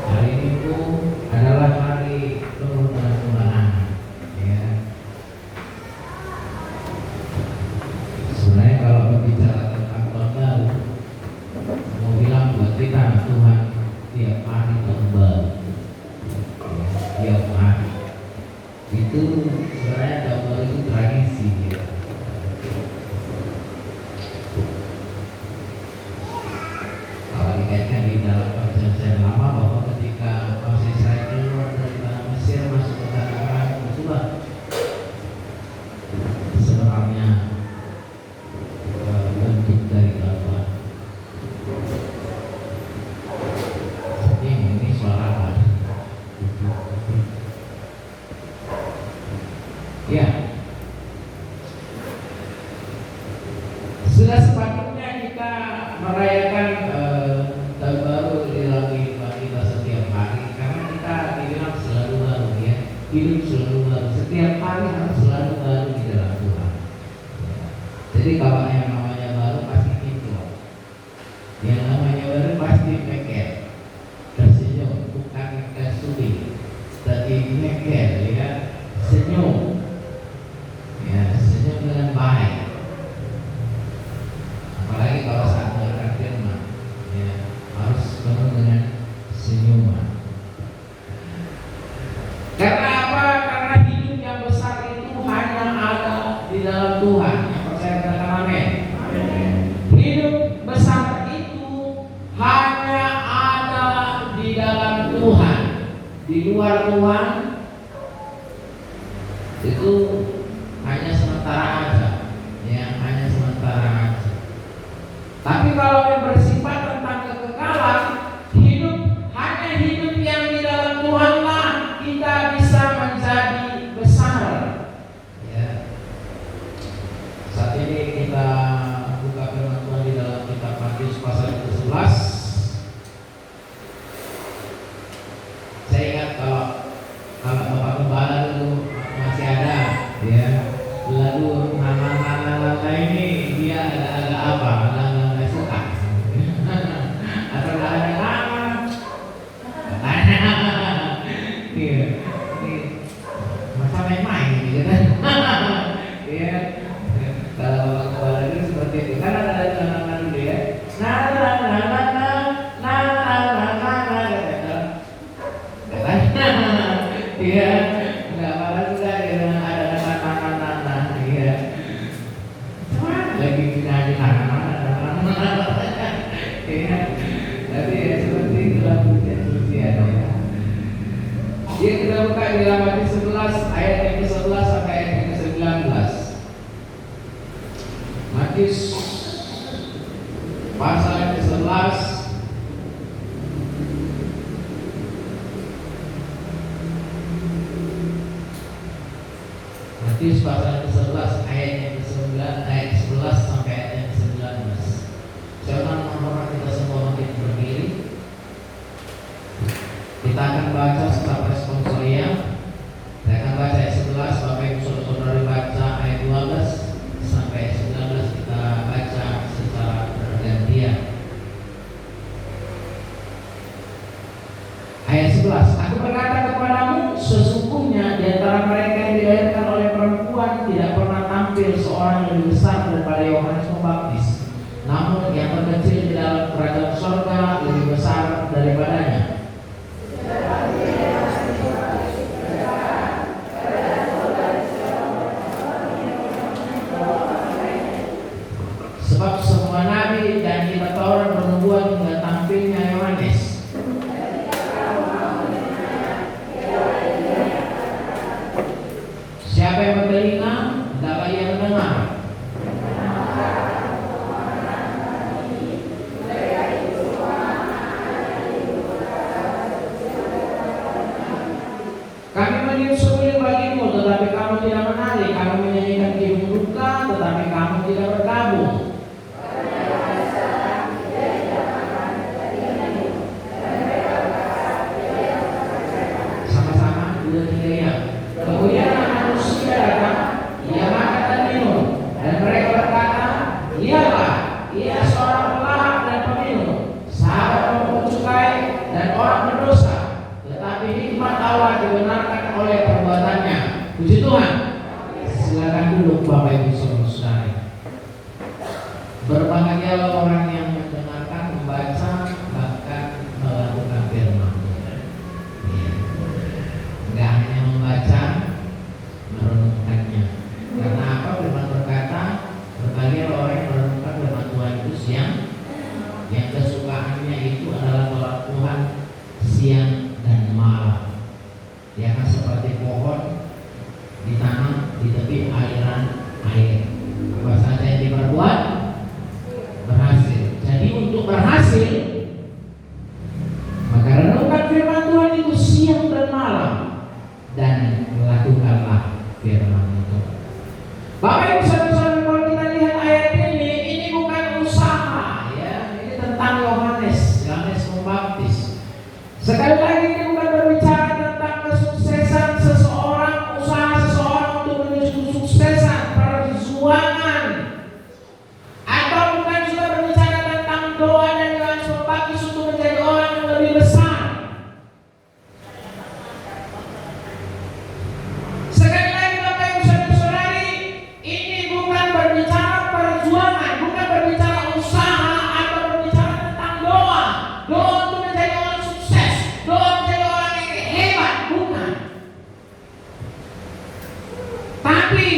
Hari Minggu adalah hari penuh dengan kemenangan. Ya. Sebenarnya kalau berbicara tentang tahun baru, mau bilang buat kita Tuhan tiap hari tahun baru. Ya, tiap hari. Itu sebenarnya tahun baru itu tradisi. Ya. Kalau dikaitkan di dalam perjanjian lama bahwa ketika bangsa Israel keluar dari tanah Mesir masuk ke tanah Kanaan, itulah sebenarnya bentuk dari Tuhan. Ini suara apa? Ya, sudah sepatutnya kita merayakan tahun baru di dalam kehidupan kita setiap hari, karena kita dibilang selalu baru, ya, hidup selalu baru, setiap hari harus selalu baru di dalam Tuhan. Jadi kalau yang namanya baru pasti kinclong, yang namanya baru pasti mekel, tersenyum, bukan tersulit, tapi mekel, ya, senyum, ya, senyum dengan baik. Apalagi kalau saat mendengar firman, ya, harus penuh dengan senyuman. Karena apa? Karena hidup yang besar itu hanya ada di dalam Tuhan. Yang percaya katakan amin. Hidup besar itu hanya ada di dalam Tuhan. Di luar Tuhan itu hanya sementara aja, ya, hanya sementara aja. Tapi kalau yang bersifat tentang kekekalan, hidup hanya hidup yang di dalam Tuhanlah kita bisa menjadi besar. Ya. Saat ini kita buka firman Tuhan di dalam kitab Matius pasal ke-11. Saya ingat kalau Bapak Gembala dulu masih ada, ya. Lalu nama-nama ini dia ada apa? Ada suka atau ada nama? Iya, ini masa main-main gitu kan? Iya, kalau Bapak Kepala itu seperti itu. Kan ada nama dulu, ya. Iya, nggak malah juga ada nana, iya. Lagi nyanyi nana, iya. Tapi ya seperti itulah pujian-pujian, ya. Dia kita buka di dalam Matius 11 ayat yang ke-11 sampai ayat yang ke-19. Matius pasal yang ke-11 Matius pasal ke-11 ayat yang ke-9, ayat 11 sampai ayat yang ke-19. Saya ulang mohon kita semua bangkit berdiri. Kita akan baca setelah respon saya. Saya akan baca ayat 11, Bapak Ibu Saudara-saudara baca ayat 12 sampai ayat 19, kita baca secara bergantian. Ayat 11, aku berkata kepadamu, sesungguhnya di antara mereka yang dilahirkan oleh perempuan tidak pernah tampil seorang yang lebih besar daripada Yohanes Pembaptis. Namun yang terkecil di dalam kerajaan surga lebih besar daripadanya. Sebab semua nabi dan kitab Taurat bernubuat hingga tampilnya Yohanes. Siapa yang bertelinga, hendaklah ia mendengar. Kami meniup seruling bagimu, tetapi kamu tidak menari. Kami menyanyikan gembung duka, tetapi kamu tidak bergabung. Sama-sama, 2, 3 ya. Kemudian manusia datang, ia makan dan minum, dan mereka berkata, lihatlah, ia seorang pelahap dan peminum, sahabat pemungut cukai dan orang berdosa, tetapi nikmat Allah dibenarkan oleh perbuatannya. Puji Tuhan. Silakan duduk Bapak Ibu Saudara. Berbahagialah orang yang mendengarkan, membaca, bahkan melakukan firman. Enggak hanya membaca, merenungkannya. Karena apa? Firman berkata, berbahagialah orang yang merenungkan firman Tuhan itu siang, yang kesukaannya itu adalah tolak Tuhan siang dan malam. Dia akan seperti pohon ditanam di tepi aliran air. Apa saja yang diperbuat berhasil. Jadi untuk berhasil, maka renungkan firman Tuhan itu siang dan malam, dan lakukanlah firman itu. Bapak Ibu Saudara, kalau kita lihat ayat ini bukan usaha, ya. Ini tentang Yohanes Pembaptis. Sekali lagi ini bukan berbicara tentang kesuksesan seseorang, usaha seseorang untuk menuju kesuksesan, perjuangan, atau bukan juga berbicara tentang doa dan Yohanes Pembaptis untuk menjadi orang yang lebih besar. Sekali lagi Bapak Ibu Saudara-saudari, ini bukan berbicara perjuangan, bukan berbicara usaha atau berbicara tentang doa untuk menjadi orang sukses, doa menjadi orang yang hebat, bukan. Tapi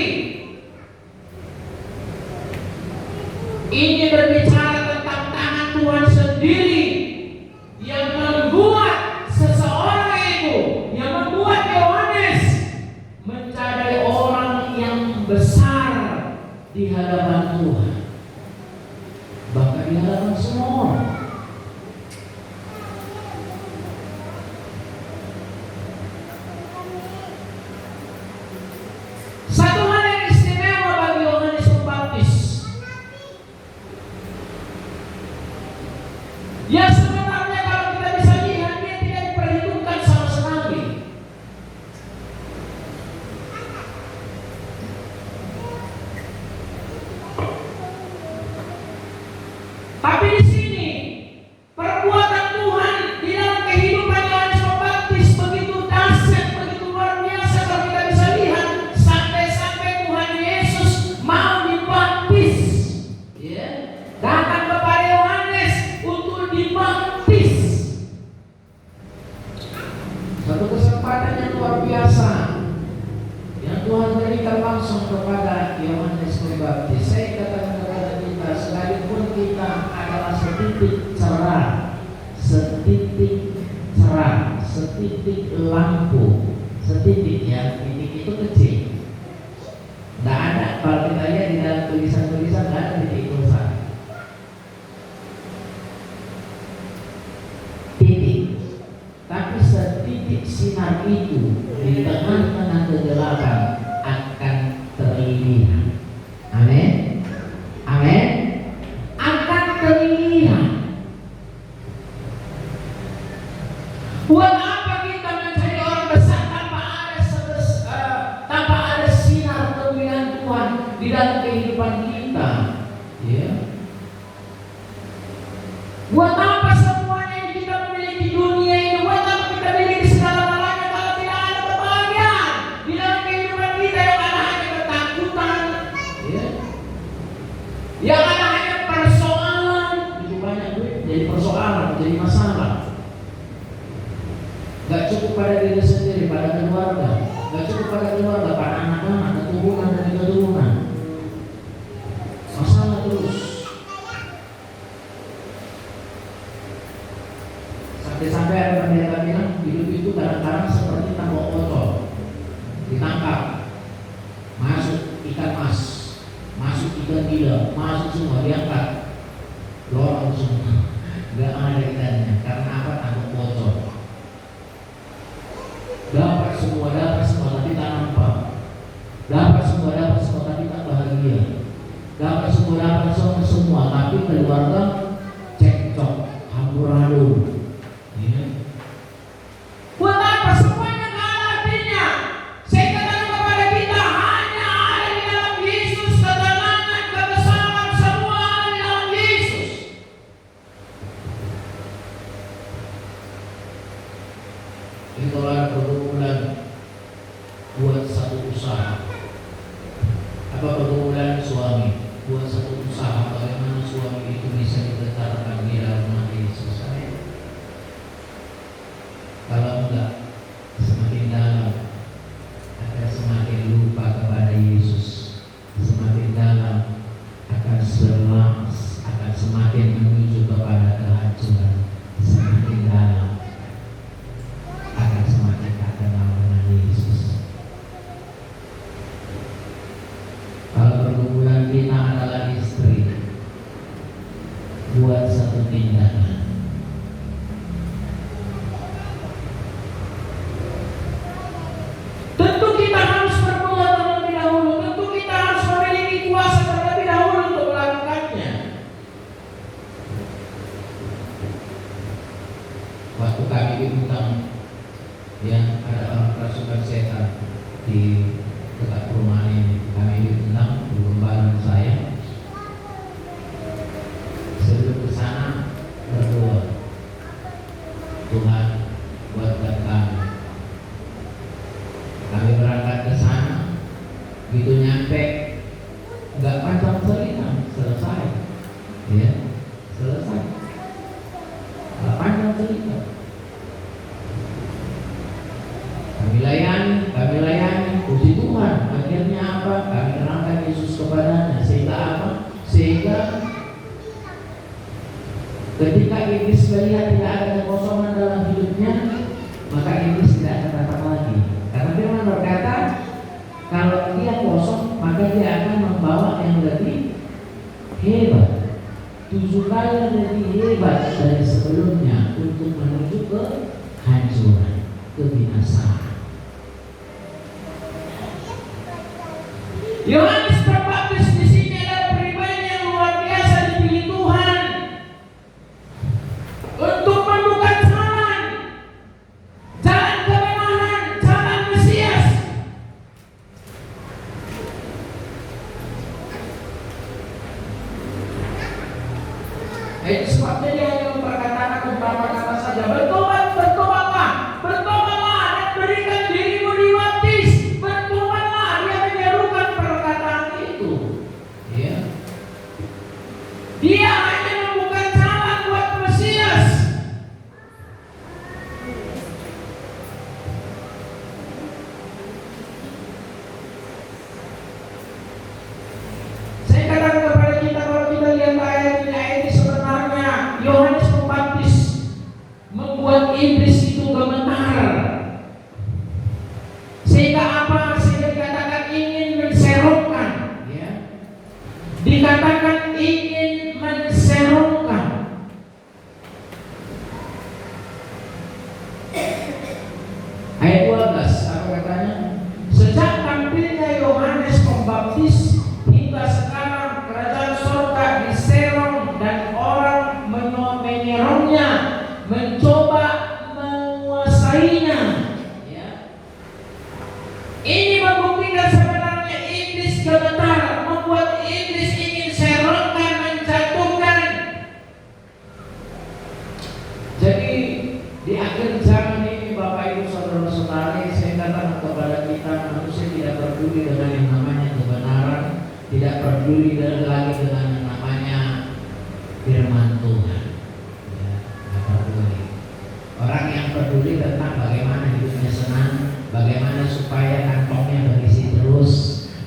ini berbicara tentang tangan Tuhan sendiri yang membuat seseorang itu, yang membuat Yohanes menjadi orang yang besar di hadapan Tuhan, bahkan di hadapan semua orang. Satu hal yang istimewa bagi Yohanes Pembaptis, yang sebenarnya kalau kita bisa lihat dia tidak diperhitungkan sama sekali. Tapi di sini perbuatan Tuhan di dalam kehidupan Yohanes Pembaptis begitu dahsyat, begitu luar biasa kalau kita bisa lihat, sampai-sampai Tuhan Yesus mau dibaptis, ya, datang kepada Yohanes untuk dibaptis. Satu kesempatan yang luar biasa yang Tuhan berikan langsung kepada Yohanes Pembaptis. Saya katakan kepada kita, sekalipun kita adalah setitik cerah, setitik lampu, setitik, ya, titik itu kecil. Tidak ada, kalau kita lihat di dalam tulisan-tulisan tidak ada titik besar. Titik. Tapi setitik sinar itu di tengah-tengah kegelapan akan terlihat. Amin. Amin. Akan terlihat. Buat apa kita menjadi orang besar tanpa ada sinar kemuliaan Tuhan di dalam kehidupan kita? Ya. Buat apa semuanya yang kita memiliki dunia ini? Buat apa kita memiliki segala-galanya kalau tidak ada kebahagiaan di dalam kehidupan kita? Yang ada hanya ketakutan, ya. Yang ada hanya persoalan. Itu banyak duit jadi persoalan, jadi masalah. Gak cukup pada diri sendiri, pada keluarga. Gak cukup pada keluarga, pada anak-anak, keturunan dan keturunan. Masalah terus. Sampai-sampai ada pendeta bilang hidup itu kadang-kadang seperti tambak botol. Ditangkap, masuk ikan mas, masuk ikan gila, masuk semua, diangkat, dorong semua. Gak ada ikannya, karena apa? Tambak botol. Dapat semua, tapi tak nampak. Dapat semua, tapi tak bahagia. Dapat semua, tapi keluarga cekcok, amburadul. Ya. Buat apa semuanya gak ada artinya? Saya katakan kepada kita, hanya ada di dalam Yesus ketenangan, kebesaran, semua ada di dalam Yesus. itulah pergumulan buat satu usaha. Apa pergumulan suami buat satu usaha? Bagaimana suami itu bisa ditetarkan di dalam hati selesai? Kalau enggak, semakin dalam akan semakin lupa kepada Yesus, semakin dalam akan semakin menuju kepada kehancuran, semakin dalam akan semakin tak kenal dengan Yesus. Kalau pergumulan kita adalah istri, buat satu tindakan. Tentu kita harus berbuat terlebih dahulu. Tentu kita harus memiliki kuasa terlebih dahulu untuk melakukannya. Waktu kami diundang, ya, ada orang kerasukan setan di dekat perumahan ini. Kami diundang bergembala saya. Sebelum ke sana berdoa, Tuhan buatkan kami. Kami berangkat ke sana, begitu nyampe nggak panjang cerita, selesai, ya, selesai. Nggak panjang cerita. Kami layani, puji Tuhan. Akhirnya apa? Kami terangkan Yesus kepadanya. Sehingga apa? Sehingga ketika iblis melihat tidak ada kekosongan dalam hidupnya, maka iblis tidak akan datang lagi. Karena Firman berkata, kalau dia kosong, maka dia akan membawa yang lebih hebat, 7 kali lebih hebat dari sebelumnya, untuk menuju ke hancuran, kebinasaan. Yohanes Pembaptis di sini adalah pribadi yang luar biasa dipilih Tuhan untuk membuka jalan kebenaran, jalan Mesias. Itu sebabnya dia hanya memperkatakan beberapa kata saja. Bertobatlah, dan berikan dirimu dibaptis. Bertobatlah, dia menyerukan perkataan itu. Ya. Dia hanya membuka jalan buat Mesias. Saya katakan kepada kita, kalau kita lihat ayat ini sebenarnya Yohanes Pembaptis membuat iblis itu gemetar. Sehingga apa? Sehingga dikatakan ingin menserongkan, ya. Dikatakan ingin menserongkan. Ayat 12, apa katanya? Sejak tampilnya Yohanes Pembaptis hingga sekarang, kerajaan surga diserong dan orang menyerongnya, mencoba menguasainya. Ya. Ini membuktikan sebenarnya iblis gemetar, membuat iblis ingin serongkan, menjatuhkan. Jadi di akhir zaman ini, Bapak Ibu saudara-saudari, saya katakan kepada kita, manusia tidak peduli dengan yang namanya kebenaran, tidak peduli lagi dengan yang namanya firman Tuhan. Ya, tidak peduli. Orang yang peduli tentang bagaimana hidupnya senang, bagaimana supaya kantongnya berisi terus,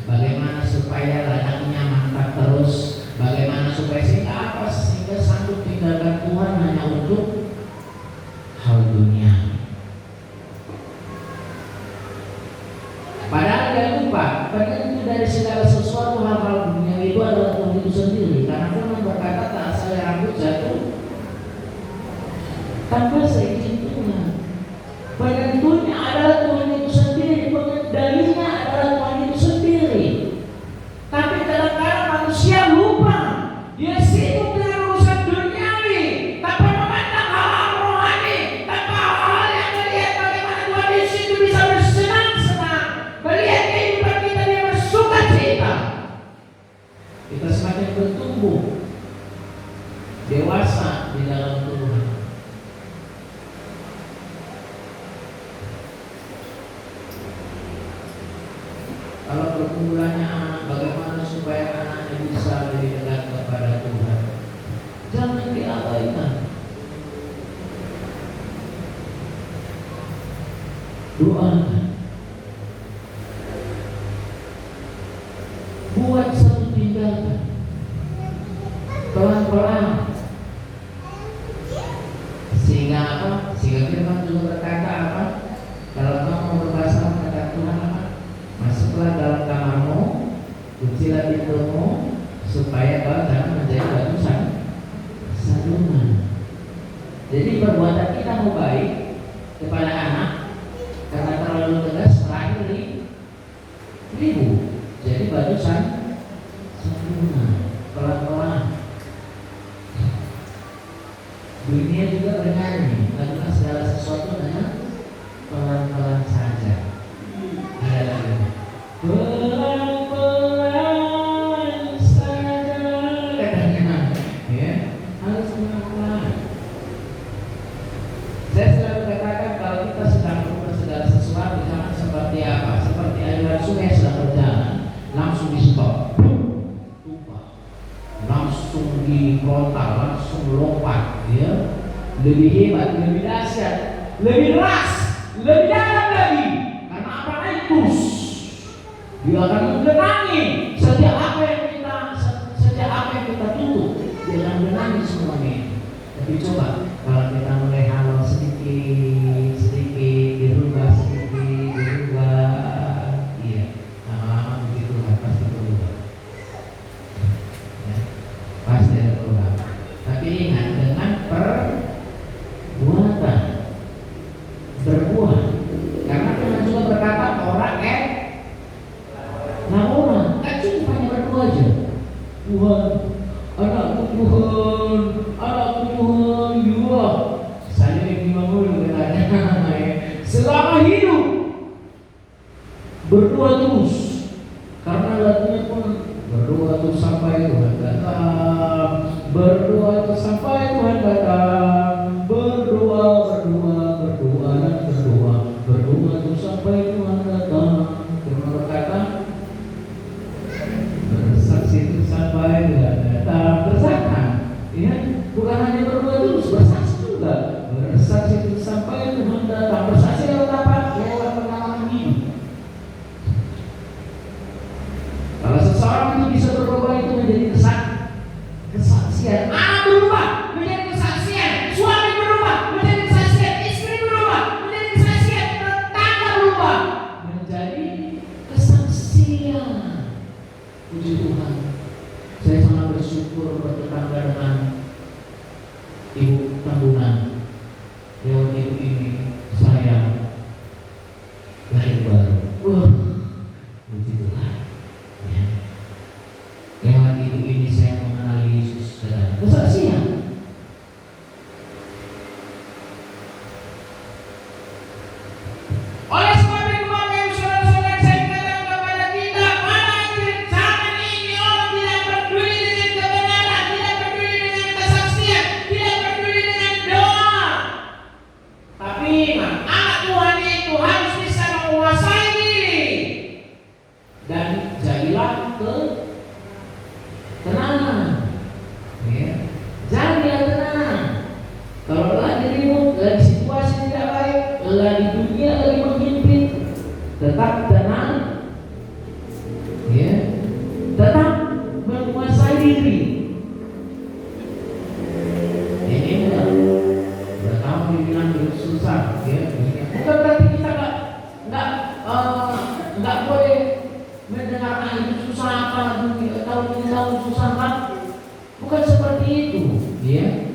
bagaimana supaya ladangnya mantap terus, bagaimana supaya sehingga sanggup tinggalkan Tuhan hanya untuk hal dunia. Padahal dia lupa, penentu dari segala sesuatu hal-hal dunia itu adalah Tuhan itu sendiri. Karena Firman berkata, tak asal rambut jatuh tanpa seizin Tuhan. Penentunya adalah Tuhan itu sendiri, pengendalinya adalah Tuhan itu sendiri. Tapi kadang-kadang manusia lupa, dia sibuk dengan urusan duniawi, tanpa memandang hal-hal rohani, tanpa hal-hal yang melihat bagaimana Tuhan di situ bisa bersenang-senang, melihat kehidupan kita dia bersenang. Kalau pergumulannya anak, bagaimana supaya anaknya bisa lebih dekat kepada Tuhan? Jangan diabaikan. Doakan. Buat satu tindakan. Pelan-pelan. Sehingga apa? Sehingga firman juga berkata apa? Kalau kamu berbahasa kata Tuhan apa? Masuklah dalam kamarmu, kuncilah pintumu, supaya kau jangan menjadi batu sandungan. Jadi perbuatan kita mau baik kepada anak, karena terlalu tegas terakhir ribu. Jadi batu sandungan. Pelan-pelan. Dunia juga bernyanyi, lakukan segala sesuatu dengan pelan-pelan saja. Ada lagi. Pelan-pelan saja, katanya, ya, harus pelan-pelan. Saya selalu katakan kalau kita sedang melakukan segala sesuatu, jangan seperti apa? Seperti aliran sungai sedang berjalan, langsung di stop, langsung difrontal, langsung lompat, ya. Lebih hebat, lebih dahsyat, lebih keras, lebih dalam lagi. Karena apa? Terus dia akan menggenangi setiap apa yang kita tutup, dia akan menggenangi semuanya. Tapi coba kalau kita mulai halal sedikit dirubah iya, lama-lama begitu pasti berubah, ya, pasti berubah. Tapi ingat, dengan perbuatan berbuah, karena Tuhan juga berkata orang kan cukup hanya berdua aja. Anakku Tuhan, ya. Saya Imam Mulu katanya, selama hidup berdua terus, karena lagunya pun berdoa terus sampai Tuhan datang, berdoa terus sampai Tuhan datang, berdoa terus sampai Tuhan datang. Firman berkata, bersaksi terus sampai Tuhan datang, bersaksi, ya, bukan hanya berdoa terus, bersaksi juga, bersaksi terus sampai Tuhan datang. Bersaksi lewat apa? Lewat pengalaman hidup. Kalau seseorang itu bisa berubah, itu menjadi kesaksian. Anak berubah menjadi kesaksian, suami berubah menjadi kesaksian, istri berubah menjadi kesaksian, tetangga berubah menjadi kesaksian. Puji Tuhan, saya sangat bersyukur bertetangga dengan Ibu Tambunan. Lewat ibu ini saya lahir baru. Puji Tuhan, ya. Lewat ibu ini saya mengenal Yesus dan kesaksian. Oleh sebab itu, Bapak Ibu Saudara-saudara, saya katakan kepada kita, pada akhir zaman ini orang tidak peduli dengan kebenaran, tidak peduli dengan kesaksian, tidak peduli dengan doa. Tapi ingat, anak Tuhan itu harus bisa menguasai diri dan jadilah tenang, ya. Jadilah tenang. Kalau lagi ribut, lagi situasi tidak baik, lagi dunia lagi menghimpit, tetap tenang, ya. Tetap menguasai diri. Ini udah tahu dibilang susah, ya. Bukan berarti kita nggak boleh mendengar itu susah apa, tahu susah kan? Bukan seperti itu, ya.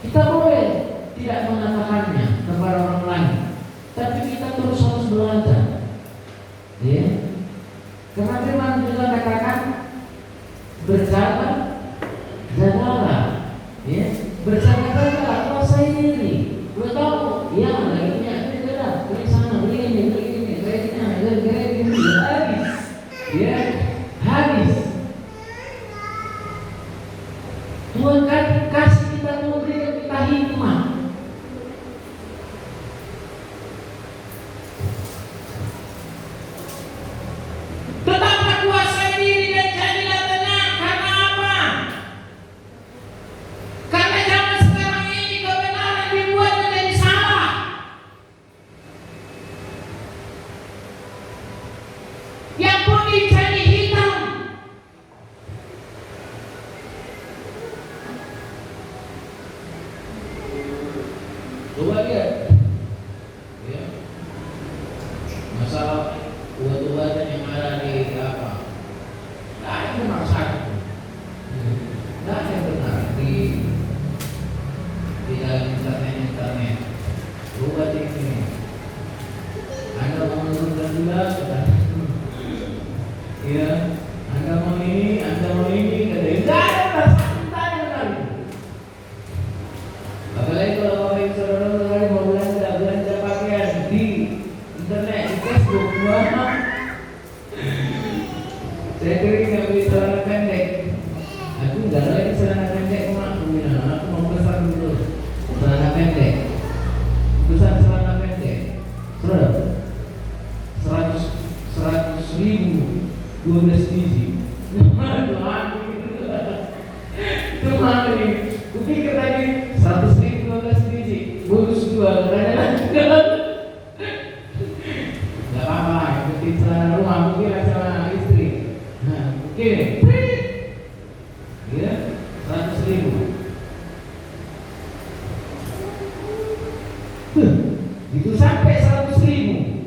Kita boleh tidak mengatakannya kepada orang lain, tapi kita terus harus belajar, ya. Karena firman juga katakan jagalah, ya. Berjaga-jagalah, kuasai diri. Udah tahu, ya, lagi punya duit beda, beli sana, beli ini, kreditnya, habis, ya, habis. besar celana pendek, 100.000 12 biji. Itu mana nih? Kupikir tadi 100.000 12 biji, bonus 2 Gak apa-apa, yang penting celana rumah, mungkin celana istri. Nah, mungkin ya, 100.000. Itu sampai 100.000.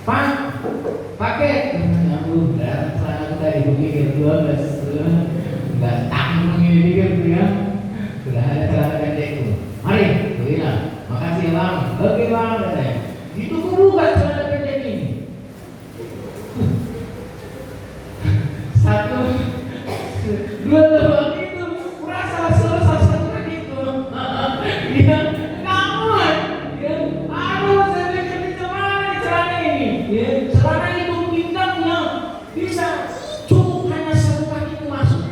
Pak, pakai. Udah, celana tadi kupikir 12. Enggak tanggung ini pikir tuh ya. Sudah ada celana pendekku. Mari, gue bilang, makasih bang. Oke bang, katanya. Itu gue buka celana pendek ini. Satu, dua lubang itu, merasa selesai satu itu. Dia kawan, dia, aduh saya pikir mana celana ini. Ya, celana itu bintangnya bisa cukup hanya satu kaki itu masuk.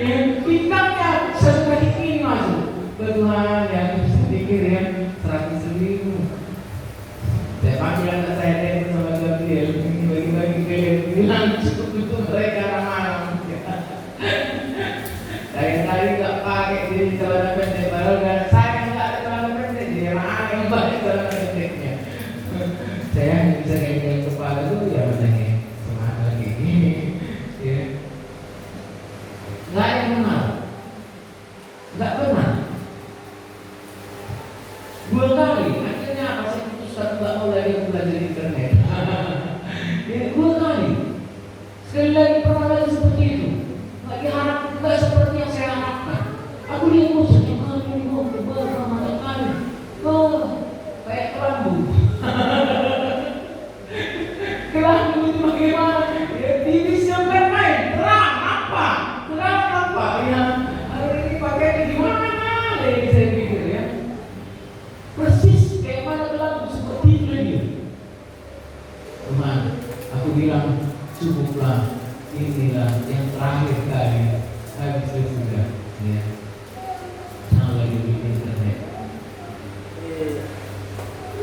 Ya, bintangnya satu kaki ini masuk. Tuhan yang bisa pikir ya 100.000. Saya panggil anak saya Dek sama Gabriel, ini bagi-bagi ke bilang cukup untuk mereka ramah. Dari tadi nggak pakai jadi celana pendek, padahal nggak saya nggak ada celana pendek, jadi ramah yang pakai celana pendeknya. Saya bisa kayak kepala tuh ya makanya semangat lagi ini. Ya. Nggak yang benar, nggak benar. 2 kali, akhirnya apa sih putuskan nggak mau lagi belajar internet. Ya, 2 kali. Sekali lagi pernah lagi seperti itu. Nggak diharap, nggak seperti yang saya harapkan. Aku lihat satu kali ini mau beberapa kali. Kayak kelambu. Kelambu itu bagaimana? Ya, tipis yang bermain. Terang apa? Terang apa? Ya, hari ini pakai gimana? Saya pikir ya. Persis kayak mana kelambu seperti itu dia. Tuhan, aku bilang cukuplah, inilah yang terakhir kali, habis itu sudah. Ya, jangan lagi di internet.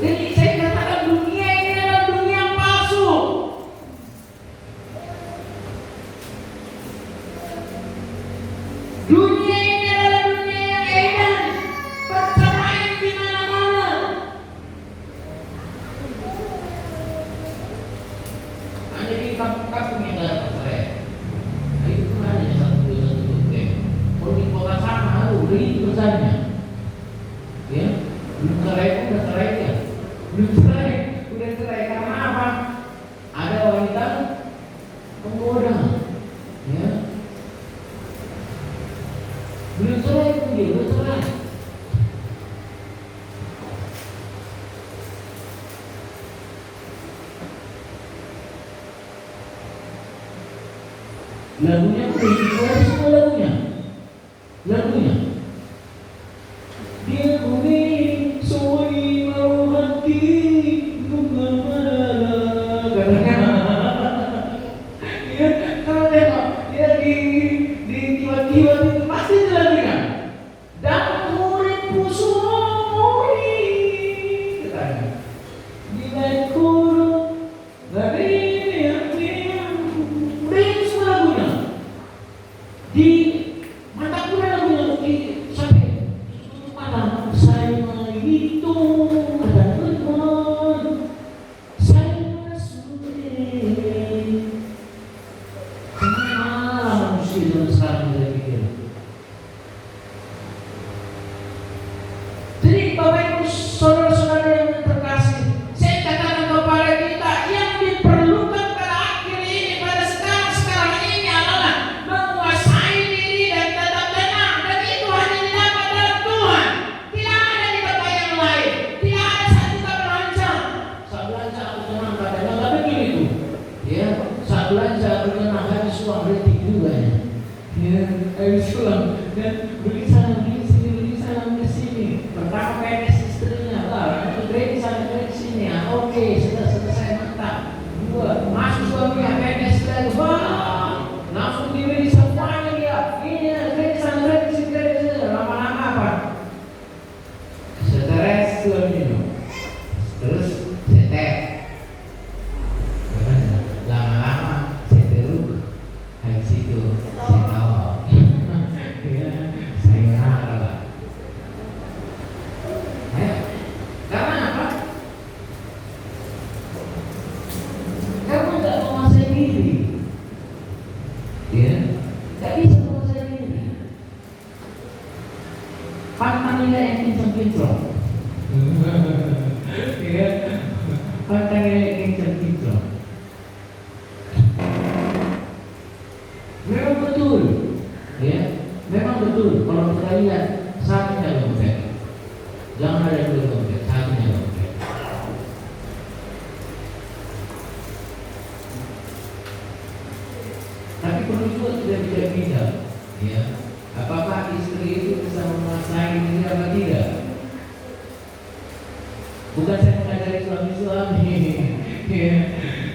Jadi saya katakan dunia ini adalah dunia yang palsu. Dunia ini adalah dunia yang edan, perceraian di mana-mana. Hanya di kampung-kampung yang ada perceraian. Nah, itu pun hanya satu. Kalau di kota sana, itu besarnya. Ya, belum cerai pun udah cerai ya. Belum cerai, udah cerai karena apa? Ada wanita penggoda. Ya. Belum cerai pun dia udah cerai. Lagunya udah dikeluarin semua lagunya. Dia kuning, soi mau hati, bunga madara. Katanya, ya kalau tengok dia di tiba-tiba itu pasti lagunya. Dan muridku suri, katanya. Di lain kurung, dari yang udah itu semua lagunya. Di mata kuda lagunya sampai tutup mata. Saya itu ada teman, saya sudah. Kemana manusia zaman sekarang saya pikir. Jadi Bapak Ibu saudara-saudara yang terkasih, saya katakan kepada kita yang diperlukan pada akhir ini, pada sekarang ini adalah menguasai diri dan tetap tenang, dan itu hanya didapat dalam Tuhan. Tidak ada di tempat yang lain. Tidak ada saat kita belanja. Saat belanja aku tenang katanya nggak begitu. Ya, saat belanja aku tenang habis uang detik juga ya. Ya, habis uang dan beli sana beli sini beli sana beli sini. Pertama PNS Jangan ada dua dompet, satunya dompet. Tapi perlu juga tidak beda-beda, ya. Apakah istri itu bisa menguasai diri apa tidak? Bukan saya mengajari suami-suami, ya.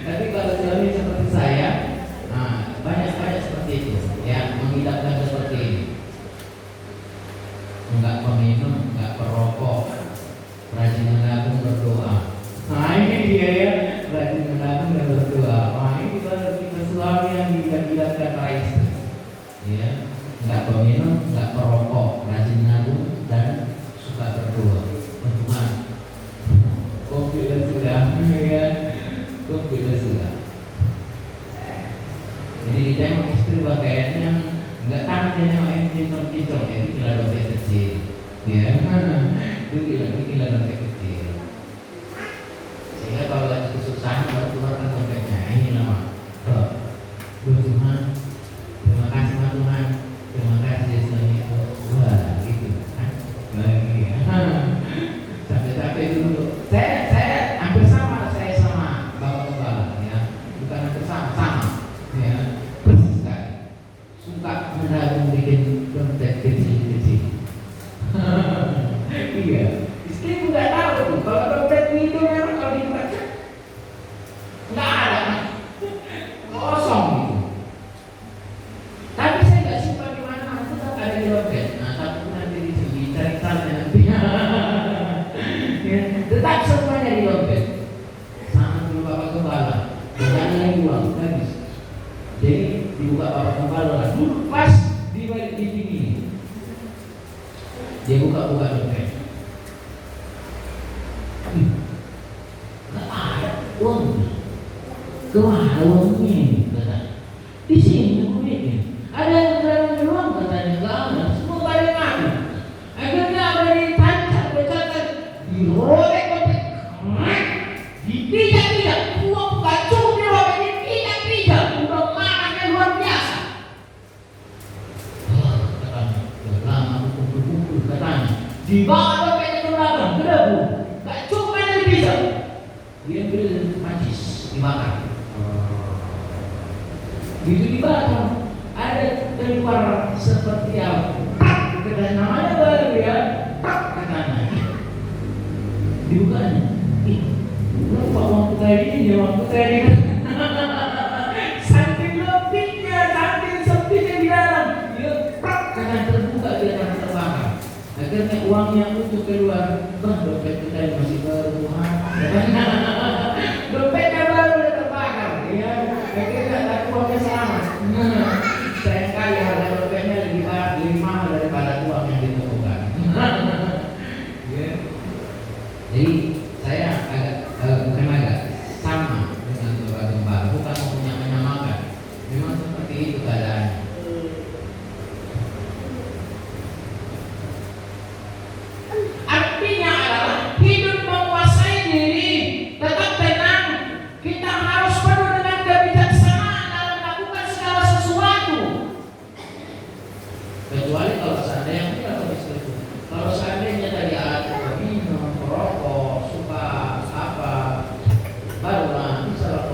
Tapi kalau suami seperti saya, nah, banyak seperti itu, ya, mengidapkan seperti ini. Enggak peminum, enggak perokok, rajin menabung berdoa. Nah ini dia ya, rajin menabung dan berdoa. Wah ini kita suami yang didapatkan para istri, ya. Enggak peminum, enggak perokok, rajin menabung dan suka berdoa. Tuhan, confidence sudah, ya, confidence sudah. Jadi ditengok istri pakaiannya enggak tahan dia nengok yang cincong-cincong, ya, itu kira dompet kecil, ya, itu kira dompet kecil. Sehingga kalau lagi kesusahan baru keluarkan dompetnya, ini nama, Tuhan, terima kasih Tuhan, terima kasih Tuhan itu, wah, gitu, bahagia. Sampai dulu, saya hampir sama Bapak Kepala, ya, bukan hampir sama, ya, persis sekali. Suka menabung bikin dompet kecil-kecil. Iya, istri juga tahu tuh kalau dompet itu memang kalau dibaca nggak ada, kosong gitu. Tapi saya nggak simpan di mana, tetap ada di dompet. Nah, tapi nanti dicari-cari nanti. Ya, tetap semuanya di dompet. Sama dulu Bapak Kepala, jangan lagi uang, habis. Jadi dibuka Bapak Kepala, duduk pas di balik TV ini. Dia buka dompet. Nggak ada uang. Kemana uangnya ini? Kata. Di sini uangnya. Ada yang berani uang katanya nggak ada. Semua balik mana? Akhirnya ada ditancap, dirobek dompet, dipijak-pijak. Uang bukan cukup dirobek, dipijak-pijak. Udah marahnya luar biasa. Katanya, udah lama kumpul-kumpul katanya. Dibawa dompetnya ke belakang, ke debu. Gak cukup aja dipijak. Dia ambil majis, dibakar. Gitu dibakar. Ada keluar seperti apa? Katanya namanya baru ya. Katanya. Dibukanya. Kenapa uang kita ini, uang kita ini? Saking lebihnya, saking sempitnya di dalam. Dia karena terbuka dia akan terbakar. Akhirnya uang yang utuh keluar. Dompet kita yang masih baru, Tuhan. Dompetnya baru dia terbakar. Ya, akhirnya tak uangnya selamat. Sayangkali harga dompetnya lebih mahal daripada uang yang ditemukan. Ya. Jadi saya bukan agak sama dengan Bapak Gembala, bukan mau menyamakan. Memang seperti itu keadaannya. Artinya adalah hidup menguasai diri, tetap tenang. Kita harus penuh dengan kebijaksanaan dalam melakukan segala sesuatu. Kecuali kalau seandainya tidak begitu. Kalau seandainya tadi ada minum, merokok, suka apa, barulah bisa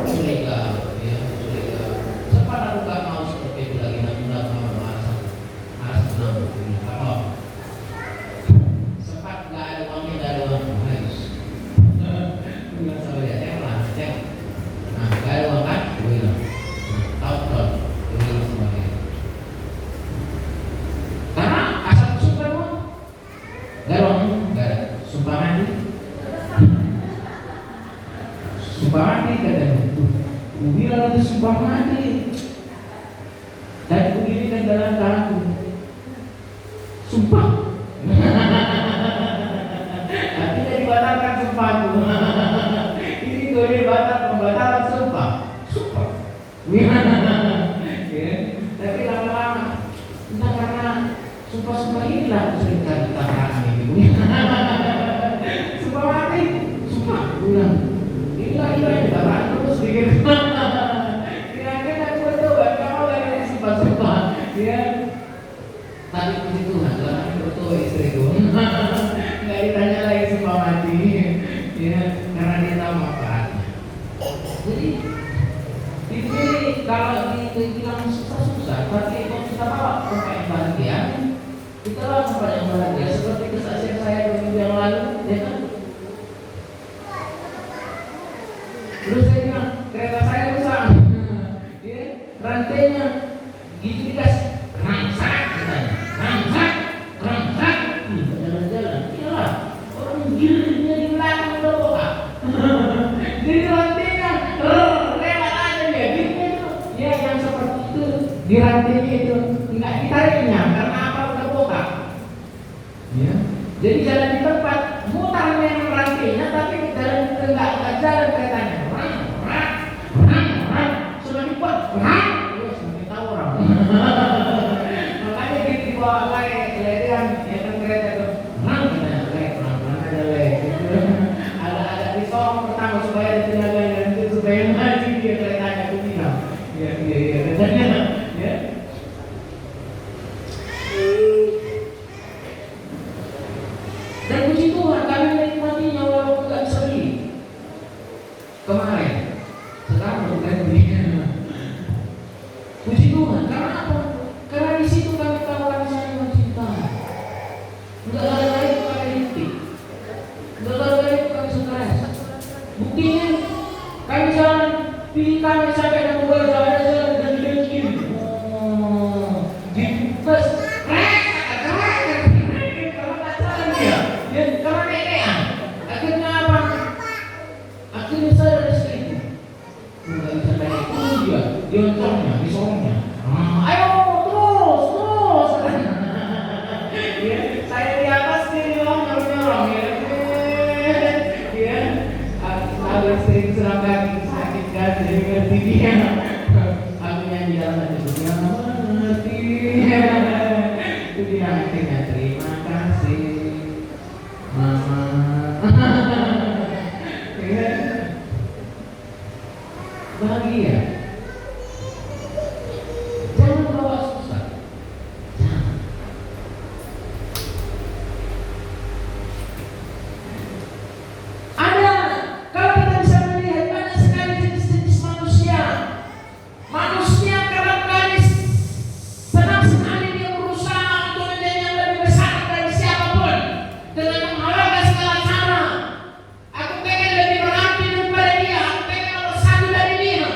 curiga, ya curiga. Sempat aku nggak mau seperti itu lagi, nanti nggak mau harus tenang. Kalau sempat nggak ada uangnya, nggak ada uang harus. Bilang sama dia, cek. Nah, nggak ada uang kan? Bilang, tahu, bilang sama dia. Karena asal sumpah uang, nggak ada uang, nggak ada. Sumpah mati. Sumpah mati katanya. Bilang itu sumpah mati. Dan kudirikan dalam tanganku. Sumpah. Artinya dibatalkan sumpahku. Ini gue pembatalan sumpah. Ya. Tapi lama-lama entah karena sumpah-sumpah inilah aku sering cari tantangan ini. Sumpah mati, sumpah bilang. Inilah yang dapat terus bikin. Kira-kira aku bertobat, kamu lagi sumpah-sumpah. Ya. Tapi puji Tuhan, Tuhan bertobat istriku. Nggak giringnya di belakang udah buka. Jadi rantainya lewat aja dia. Giringnya itu, ya yang seperti itu di rantainya itu nggak ditariknya karena apa udah buka. Ya. Jadi jalan di tempat mutar memang rantainya, tapi jalan enggak jalan keretanya. Semakin kuat, semakin tahu orang. Makanya gitu dibawa lagi lelehan, ya kan kereta itu, pelan-pelan aja gitu. Ada disorong pertama supaya ada tenaganya, nanti supaya maju dia keretanya aku bilang. Ya katanya, ya. Dan puji Tuhan kami menikmatinya walaupun nggak bisa beli. Kemarin, sekarang bukan beli. Puji Tuhan, karena apa? Karena di situ kami tahu kami saling mencintai. Enggak gara-gara itu kami rintik, enggak gara-gara itu kami stres. Buktinya kami jalan, pilih kami sampai dan mulai jalan dan dengkin. Di bus, kalau nggak jalan dia, kalau nenekan. Akhirnya apa? Akhirnya saya dari situ. Nggak bisa naik itu dia dioncongnya, disorongnya. Ayo terus. Ya, saya di atas dia nyorong ya. Ya, aku sering serang kaki sakit kan, jadi ngerti dia. Aku yang di dalam itu dia ngerti. Itu dia akhirnya terima kasih, Mama. Ya. Bahagia. Jangan bawa susah. Jangan. Ada, kalau kita bisa melihat banyak sekali jenis-jenis manusia. Manusia kadang-kadang senang sekali dia berusaha untuk menjadi yang lebih besar dari siapapun dengan menghalalkan segala cara. Aku pengen lebih berarti daripada dia. Aku pengen nomor satu dari dia.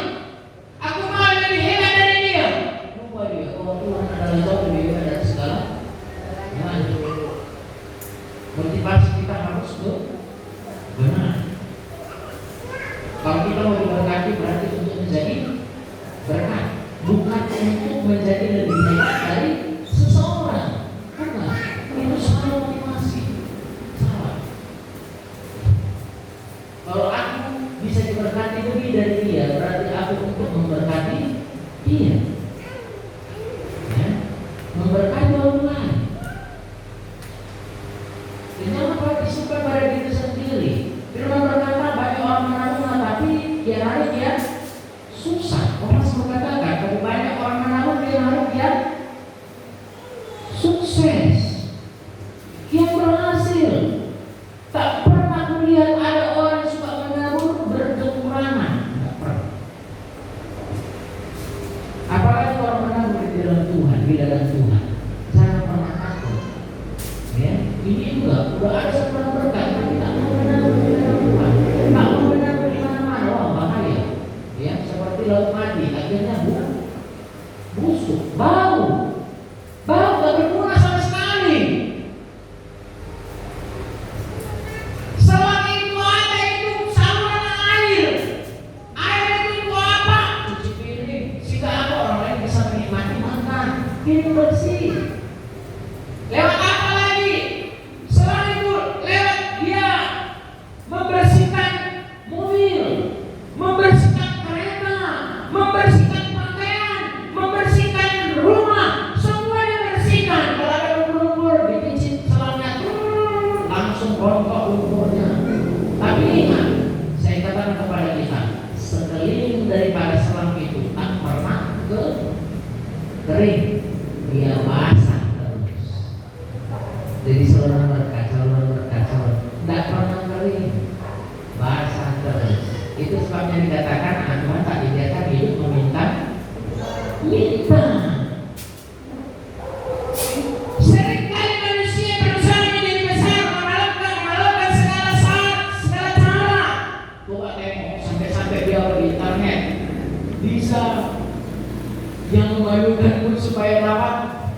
Aku mau lebih hebat dari dia. Lupa dia, Tuhan adalah jauh lebih hebat dari segala. Motivasi kita harus benar. Kalau kita mau diberkati berarti untuk menjadi berkat, bukan untuk menjadi lebih hebat dari seseorang. Bukan, itu salah motivasi. Salah. Kalau aku bisa diberkati lebih dari dia, berarti aku untuk memberkati dia. Ya, memberkati orang lain. Dan jangan pernah disuka pada diri sendiri. Firman berkata banyak orang menabung tapi dia hari dia susah. Orang mengatakan kalau banyak orang menabung dia hari dia sukses, dia berhasil. Tak pernah melihat ada orang yang suka menabung berkekurangan. Tak pernah. Apalagi orang menabung di dalam Tuhan, di dalam Tuhan. Jangan pernah takut. Ya, ini juga udah ada seorang berkat, tapi tak mau menabung di dalam Tuhan, tak mau menabung di mana-mana. Wah, bahaya. Ya, seperti laut mati, akhirnya busuk, bau, tak berguna sama sekali. Selama itu ada itu saluran air itu apa? Cuci piring, sehingga apa orang lain bisa menikmati makan, piring bersih. Lewat apa lagi? Selain itu lewat dia membersihkan mobil, membersihkan kereta, membersihkan pakaian, membersihkan rumah, semua dia bersihkan. Kalau ada lumpur-lumpur dipicit selangnya, langsung rontok lumpurnya. Tapi ingat, saya katakan kepada kita, sekeliling daripada selang itu tak pernah kering, dia basah. Jadi saluran berkat, tidak pernah kering, basah terus. Itu sebabnya dikatakan Tuhan tak dibiarkan hidup meminta. Seringkali manusia berusaha menjadi besar, melakukan segala cara. Coba tengok sampai dia di internet bisa yang memalukan pun supaya dapat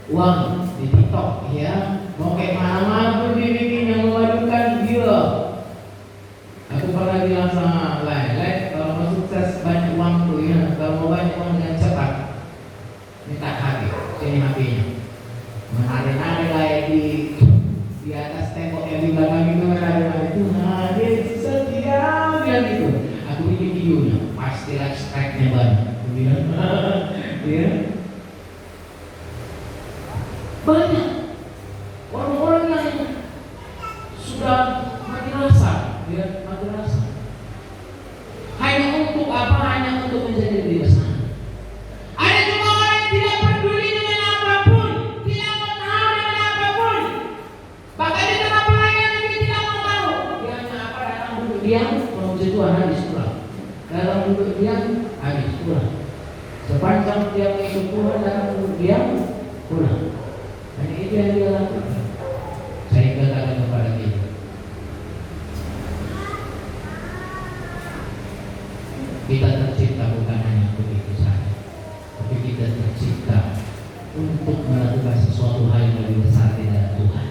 uang di TikTok, ya. Mau kayak mana pun dibikin yang memalukan yang di belakang itu ada Tuhan Yesus setia bilang gitu. Aku bikin videonya, pasti like strike-nya banyak. Aku bilang, ya. Banyak orang-orang yang sudah mati rasa, ya, mati rasa. Hanya untuk apa? Hanya untuk menjadi lebih besar. Ada juga orang yang tidak peduli dengan apapun, tidak mau tahu dengan apapun. Bahkan di tengah pelayanan dia tidak mau tahu. Dia hanya apa? Datang duduk diam, kalau puji Tuhan habis pulang. Dalam duduk diam, habis pulang. Sepanjang dia mengikut Tuhan, datang duduk diam, pulang. Hanya itu yang dia lakukan. Saya katakan kepada kita, kita tercipta bukan hanya untuk itu saja, tapi kita tercipta untuk melakukan sesuatu hal yang lebih besar di dalam Tuhan.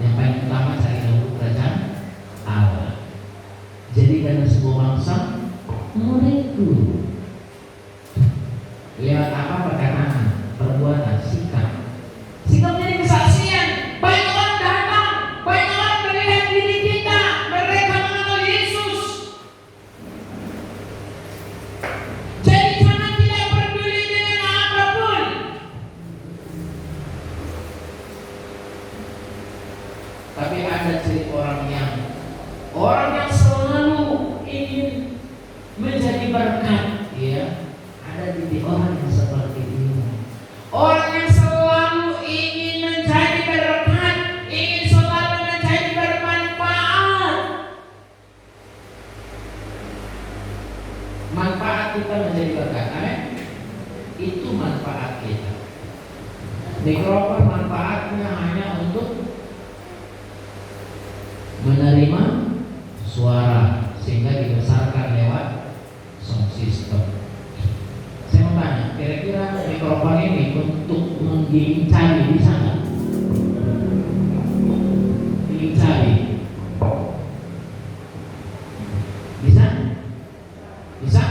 Yang paling utama cari dahulu kerajaan Allah. Jadi karena sebuah bangsa muridku. Lewat apa? Perkataan, perbuatan, sikap. Sikap jadi kesaksian. Banyak orang datang, banyak orang melihat diri kita, mereka mengenal Yesus. Jadi jangan tidak peduli dengan apapun. Tapi ada ciri orang yang selalu ingin menjadi berkat, ya. Ada di orang yang seperti ini. Orang yang selalu ingin menjadi berkat, ingin selalu menjadi bermanfaat. Manfaat kita menjadi berkat, amin. Itu manfaat kita. Mikrofon manfaatnya hanya untuk menerima suara sehingga dibesarkan lewat sound system. Saya mau tanya, kira-kira mikrofon ini untuk menggiring cabai bisa nggak? Giring cabai bisa? Bisa?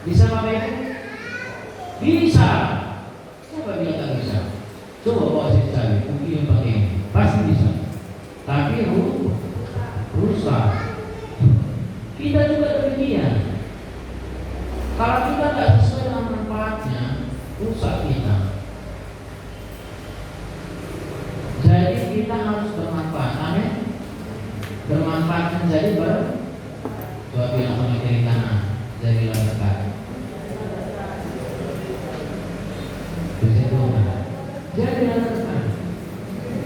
Bisa Bapak Ibu? Bisa. Siapa bilang nggak bisa? Coba bawa sini cabai, mungkin pakai ini, pasti bisa. Tapi rusak. Kita juga demikian. Kalau kita nggak sesuai dengan manfaatnya, rusak kita. Jadi kita harus bermanfaat, amin. Bermanfaat menjadi coba bilang sama kiri kanan, jadi berkat. Jadi berkat.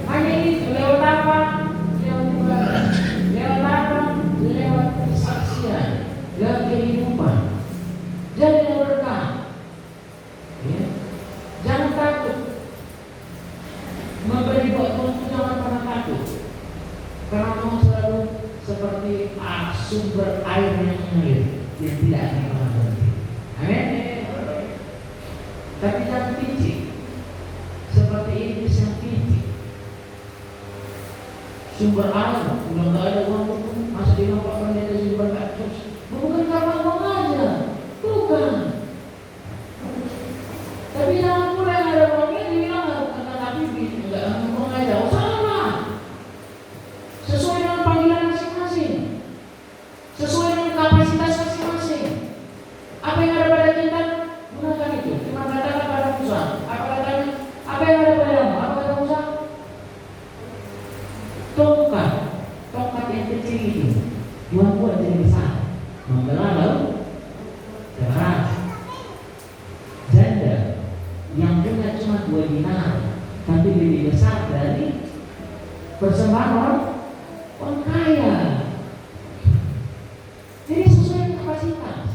Hanya itu, lewat apa? Lewat kesaksian, lewat kehidupan. Jadi berkat, ya. Jangan takut memberi buat Tuhan, jangan pernah takut. Karena Tuhan selalu seperti sumber air yang mengalir yang tidak akan pernah berhenti. Amin. Tapi jangan picik seperti iblis yang picik. Sumber air, udah nggak ada uang masih dimanfaatkan dari sumber air. Bukan karena uang aja. Bukan. Tapi jangan pula yang ada orangnya dibilang kata Nabi enggak ngomong aja. Oh salah. Sesuai dengan panggilan masing-masing. Sesuai dengan kapasitas masing-masing. Apa yang ada pada kita, gunakan itu. Cuma katakan pada Musa. Apa katanya? Apa yang ada padamu? Apa kata Musa? Tongkat yang kecil itu Tuhan buat jadi besar, membelah laut terang. Janda yang punya cuma 2 dinar tapi lebih besar dari persembahan orang kaya. Jadi sesuai kapasitas.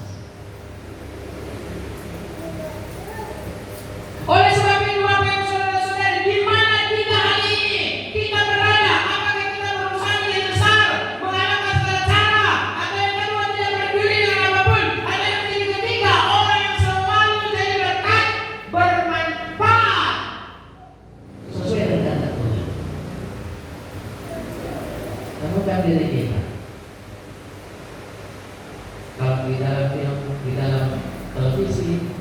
Oleh sebab itu Bapak Ibu Saudara-saudari, di mana kita hari ini kita berada, apakah kita berusaha yang besar, mengalahkan segala cara, atau yang kedua tidak peduli dengan apapun, atau yang ketiga orang yang selalu jadi berkat, bermanfaat sesuai dengan kehendak Tuhan. Temukan diri kita. Kalau di dalam film, di dalam televisi,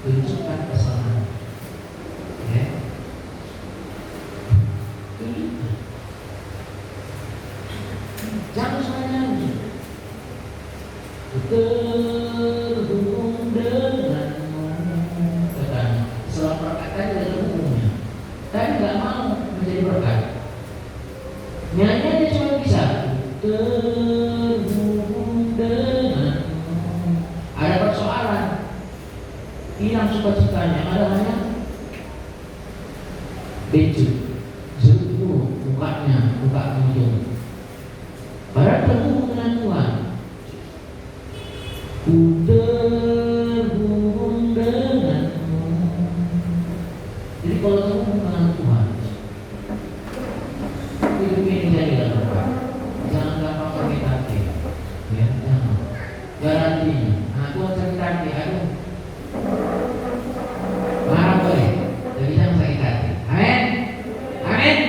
tunjukkan kesalahan. Ya. Jangan salah nyanyi. Terhubung denganmu. Katanya. Setelah perkataan ada hubungnya. Tapi nggak mau menjadi berkat. Nyanyi aja cuma bisa. Terhubung denganmu. Ada persoalan. Hilang sukacitanya. Ada hanya beju. Seluruh mukanya, muka ujung. Padahal terhubung dengan Tuhan. Ku terhubung denganmu. Jadi kalau terhubung dengan Tuhan, hidup ini jadilah berkat. Jangan gampang sakit hati. Ya, jangan. Garantinya. Nah, Tuhan sakit hati. Aduh, marah boleh, tapi jangan sakit hati. Amin. Amin.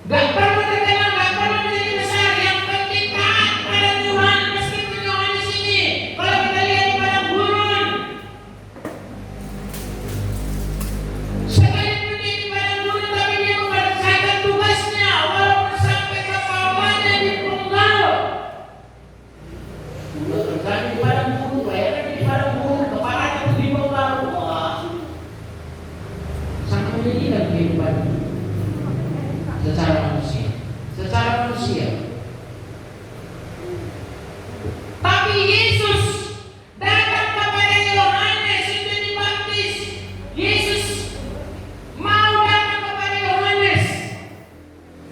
Gak perlu terkenal, gak perlu menjadi besar. Yang penting taat pada Tuhan. Meskipun Yohanes di sini, kalau kita lihat di padang gurun, sekalipun dia di padang gurun, tapi dia mengerjakan tugasnya, walaupun sampai kepalanya dipenggal. Sudah terjadi di padang gurun, bayangkan di padang gurun, kepalanya pun dipenggal. Wah, sangat menyedihkan kehidupan secara manusia. Tapi Yesus datang kepada Yohanes untuk dibaptis. Yesus mau datang kepada Yohanes.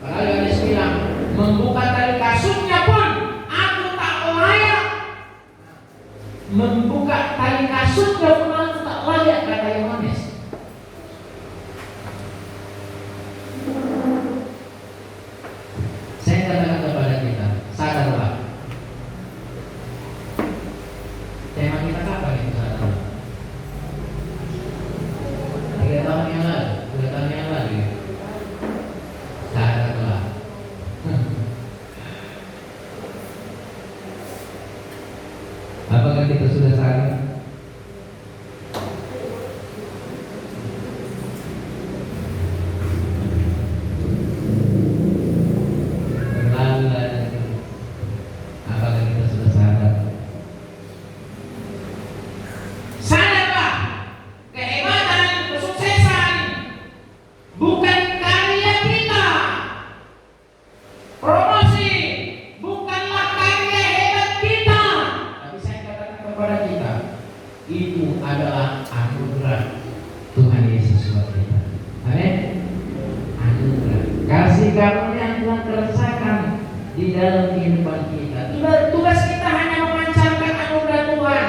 Padahal Yohanes bilang, membuka tali kasutnya pun aku tak layak. Membuka tali kasutnya pun aku tak layak, kata Yohanes. Saya katakan kepada kita, sadarlah. Tema kita kapan itu sadarlah? 3 tahun yang lalu, 2 tahun yang lalu. Sadarlah. Apakah kita sudah sadar? Apakah kita sudah sadar? Sadarlah, kehebatan, kesuksesan bukan karya kita. Promosi bukanlah karya hebat kita. Tapi saya katakan kepada kita, itu adalah anugerah Tuhan Yesus buat kita. Amin. Anugerah, kasih karunia yang Tuhan kerjakan di dalam kehidupan kita. Tugas kita hanya memancarkan anugerah Tuhan.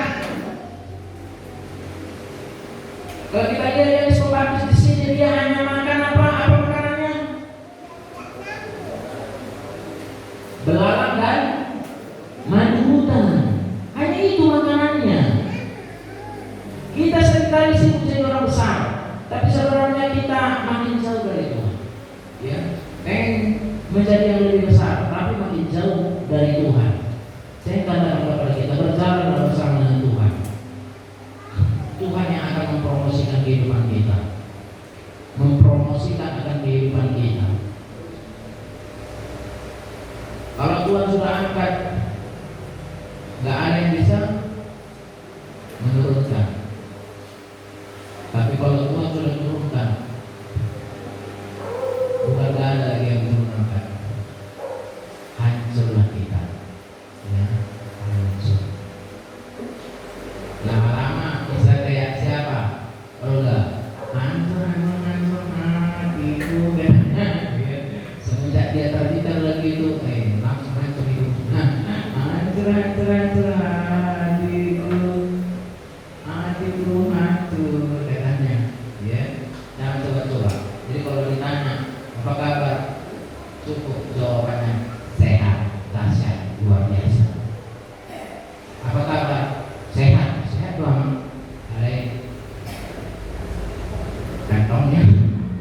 Kalau kita lihat Yohanes Pembaptis di sini, dia hanya makan apa makanannya? Belalang dan madu hutan. Hanya itu makanannya. Kita seringkali sibuk jadi orang besar, tapi sebenarnya kita makin jauh dari Tuhan. Ya, menjadi yang lebih besar, tapi makin jauh dari Tuhan. Saya katakan kepada kita, berjalan bersama dengan Tuhan. Tuhan yang akan mempromosikan kehidupan kita, mempromosikan akan kehidupan kita. Kalau Tuhan sudah angkat, nggak ada yang bisa menurunkan. Tapi kalau Tuhan sudah menurunkan, bukan nggak ada lagi yang menurunkan. Hancurlah kita, ya, hancur. Lama-lama bisa kayak siapa? Kalau enggak, hancur hatiku, kan? Semenjak dia tertidur lagi itu, langsung hancur hidup. Hancur hatiku, hatiku hancur, katanya. Ya, jangan coba-coba. Jadi kalau ditanya, apa kabar? Cukup jawabannya sehat, dahsyat, luar biasa. Apa kabar? Sehat, sehat Bang. Baik. Kantongnya,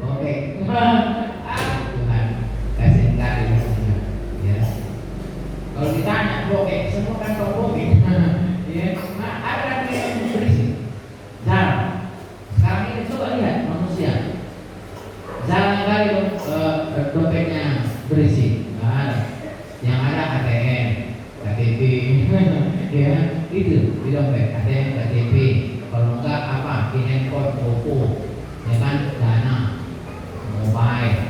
oke. Tuhan kasih kali maksudnya. Ya. Kalau ditanya, oke, semua kantong oke. Ya. Nah, ada yang berisi. Jarang. Sekarang ini coba lihat manusia. Jarang kali dompetnya berisi. Nggak ada. Yang ada ATM, KTP, ya itu di dompet ATM, KTP. Kalau enggak apa di handphone, Oppo, ya kan Dana, mobile.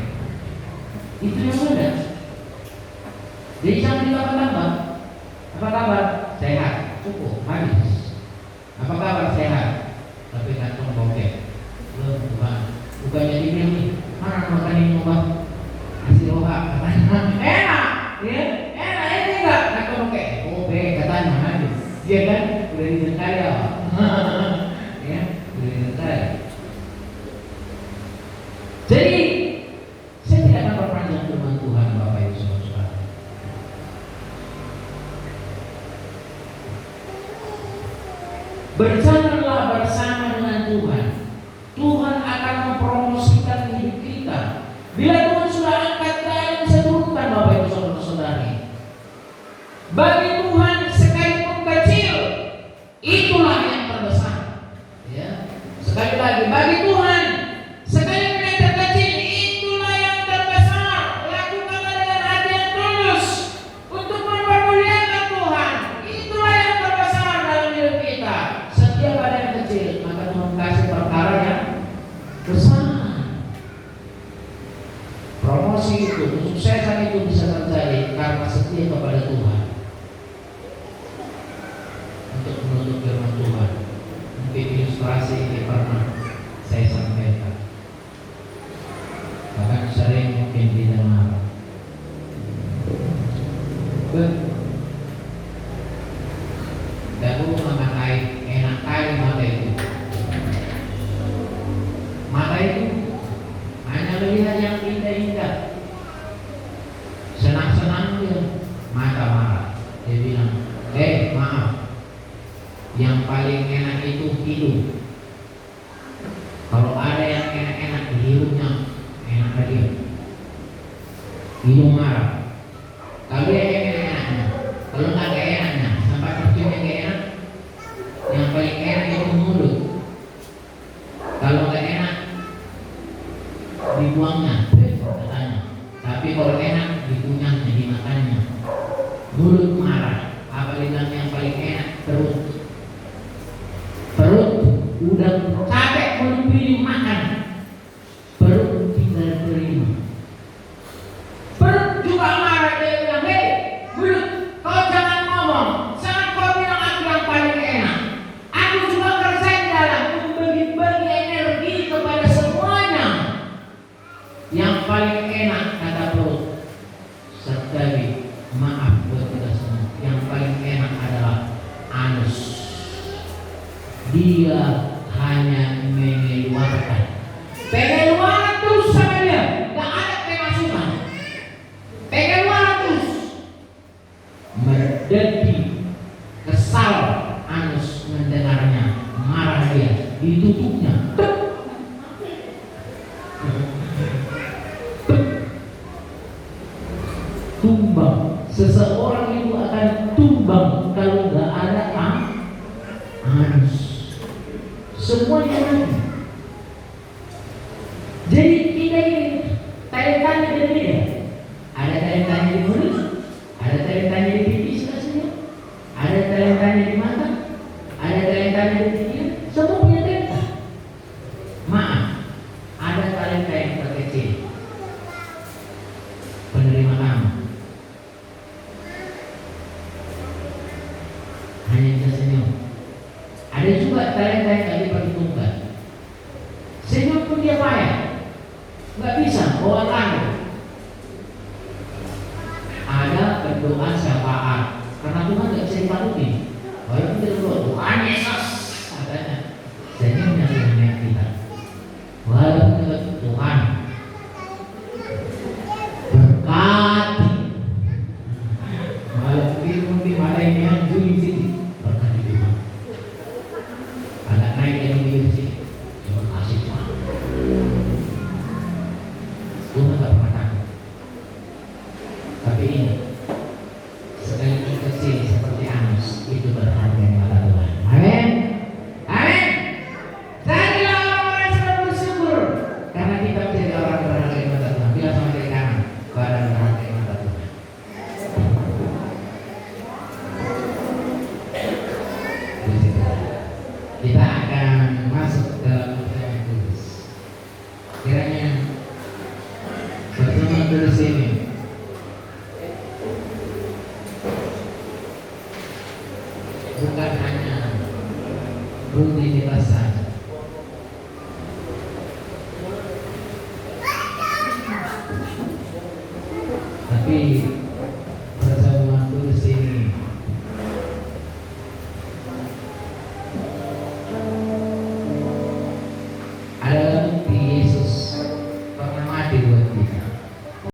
Itu yang ada. Jadi jangan ditambah-tambah. Apa kabar? Sehat, cukup, habis. Apa kabar? Sehat, tapi kantong bokeh. Belum Tuhan. Bukannya dibilang nih, mana makan ini Bang? Hasil oha katanya. Enak, ya? Enak ini enggak? Kantong bokeh. Oh, katanya habis. Iya kan? Udah didengar ya. Ya, udah didengar. Jadi saya tidak akan berpanjang firman Tuhan Bapak Ibu Saudara. Berjalanlah bersama dengan Tuhan. Tuhan akan mempromosikan hidup kita. Bila Tuhan sudah angkat kalian bisa turunkan Bapak Ibu Saudara-saudari. Bagi Tuhan sekalipun kecil, itulah yang terbesar. Ya. Sekali lagi, bagi Tuhan sekalipun yang terkecil, itulah yang terbesar. Lakukanlah dengan hati yang tulus untuk mempermuliakan Tuhan. Itulah yang terbesar dalam hidup kita. Setiap ada yang kecil, maka Tuhan kasih perkara yang besar. Promosi itu, kesuksesan itu bisa terjadi karena setia kepada Tuhan. Untuk menuntut firman Tuhan, mungkin ilustrasi ini pernah saya sampaikan, bahkan sering mungkin didengar. Dahulu memakai enak kali mata itu. Mata itu hanya melihat yang indah-indah, senang-senang dia, mata marah. Dia bilang, maaf, yang paling enak itu hidung. Kalau ada yang enak-enak di hidungnya, enak lagi. Hidung marah. Kalau dia enak-enaknya, kalau nggak ada enaknya, sampai terciumnya nggak enak, yang paling enak itu mulut. Kalau nggak enak, dibuangnya, katanya. Tapi kalau enak, dikunyahnya, dimakannya. Mulut marah. Apa bilang yang paling enak? Perut udah capek melebihi makan. Perut tidak terima. Perut juga marah, dia bilang, mulut, kau jangan ngomong. Jangan kau bilang aku yang paling enak. Aku juga kerja di dalam membagi-bagi energi kepada semuanya. Yang paling enak, kata perut, sekali maaf buat kita semua, yang paling enak adalah anus. Dia hanya mengeluarkan, pengeluaran terus sama dia, gak ada pemasukan. Pengeluaran terus, merdeki, kesal anus mendengarnya, marah dia, ditutupnya. Tumbang, seseorang itu akan tumbang kalau nggak ada anus. Semuanya ada. Jadi kita ini talentanya beda-beda. Ada talentanya di mulut, ada talentanya di pipi sebenarnya, ada talentanya di mata, ada talentanya di pikiran. Semua punya talenta. Maaf, ada talenta yang terkecil. Penerima kamu hanya bisa senyum. Ada juga talenta yang tak diperhitungkan. Senyum pun dia payah, nggak bisa bawa lagu. Ada berdoa syafaat, karena Tuhan nggak bisa dipatuhi. Walaupun kita berdoa Tuhan Yesus, katanya senyumnya senyumnya kita. Walaupun kita Tuhan berkati, walaupun mungkin ada yang menjui sini. Agak naik lagi di sini. Terima kasih Tuhan. Tuhan tak pernah takut. Tapi ini sekali kecil seperti anus itu berharga di mata Tuhan. Amin. Amin. Jadilah orang-orang yang selalu bersyukur karena kita menjadi orang berharga di mata Tuhan. Bila sama dari kanan, badan berharga di mata Tuhan. rutinitas saja. Tapi